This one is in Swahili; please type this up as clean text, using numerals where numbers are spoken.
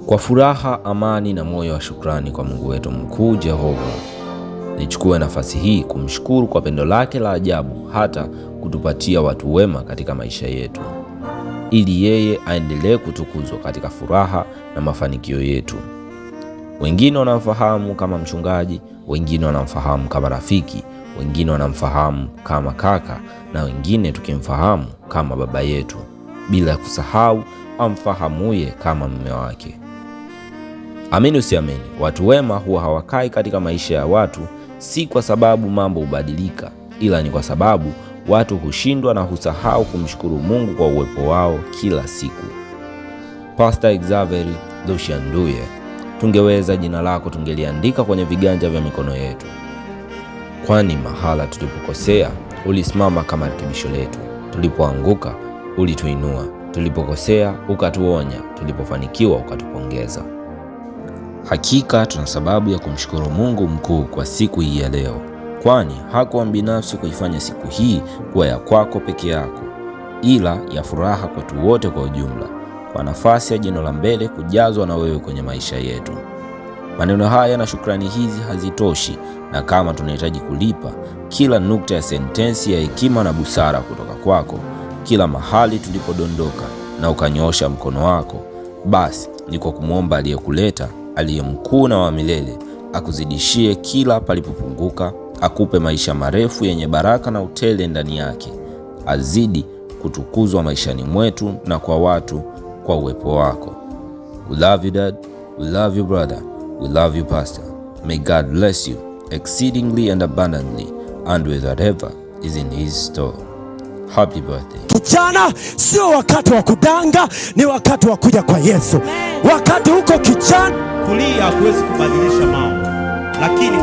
Kwa furaha, amani na moyo wa shukrani kwa Mungu wetu mkuu Jehova, nichukue nafasi hii kumshukuru kwa pendo lake la ajabu hata kutupatia watu wema katika maisha yetu, ili yeye aendelee kutukuzwa katika furaha na mafanikio yetu. Wengine wanamfahamu kama mchungaji, wengine wanamfahamu kama rafiki, wengine wanamfahamu kama kaka, na wengine tukimfahamu kama baba yetu, bila kusahau amfahamuye kama mume wake. Amini usiamini, watu wema huwa hawakai katika maisha ya watu, si kwa sababu mambo hubadilika, ila ni kwa sababu watu hushindwa na husahau kumshukuru Mungu kwa uwepo wao kila siku. Pastor Xavier Lucian Nduye, tungeweza jina lako tungeliandika kwenye viganja vya mikono yetu, kwani mahala tulipokosea ulisimama kama rekebisho letu, tulipoanguka ulituinua, tulipokosea ukatuonya, tulipofanikiwa ukatupongeza. Hakika tuna sababu ya kumshukuru Mungu mkuu kwa siku hii ya leo, kwani hakuwa binafsi kuifanya siku hii kuwa ya kwako peke yako, ila ya furaha kwetu wote kwa ujumla, kwa nafasi ya jino la mbele kujazwa na wewe kwenye maisha yetu. Maneno haya na shukrani hizi hazitoshi, na kama tunahitaji kulipa kila nukta ya sentensi ya hekima na busara kutoka kwako, kila mahali tulipodondoka na ukanyoosha mkono wako, basi ni kwa kumwomba aliyekuleta, aliye mkuu na wa milele, akuzidishie kila palipopunguka, akupe maisha marefu yenye baraka na utele ndani yake, azidi kutukuzwa maishani mwetu na kwa watu kwa uwepo wako. We love you dad, we love you brother, we love you pastor. May God bless you exceedingly and abundantly and with whatever is in his store. Happy birthday. Kijana, sio wakati wa kudanga, ni wakati wa kuja kwa Yesu. Wakati huko kijana, kulia hakuwezi kubadilisha mambo, lakini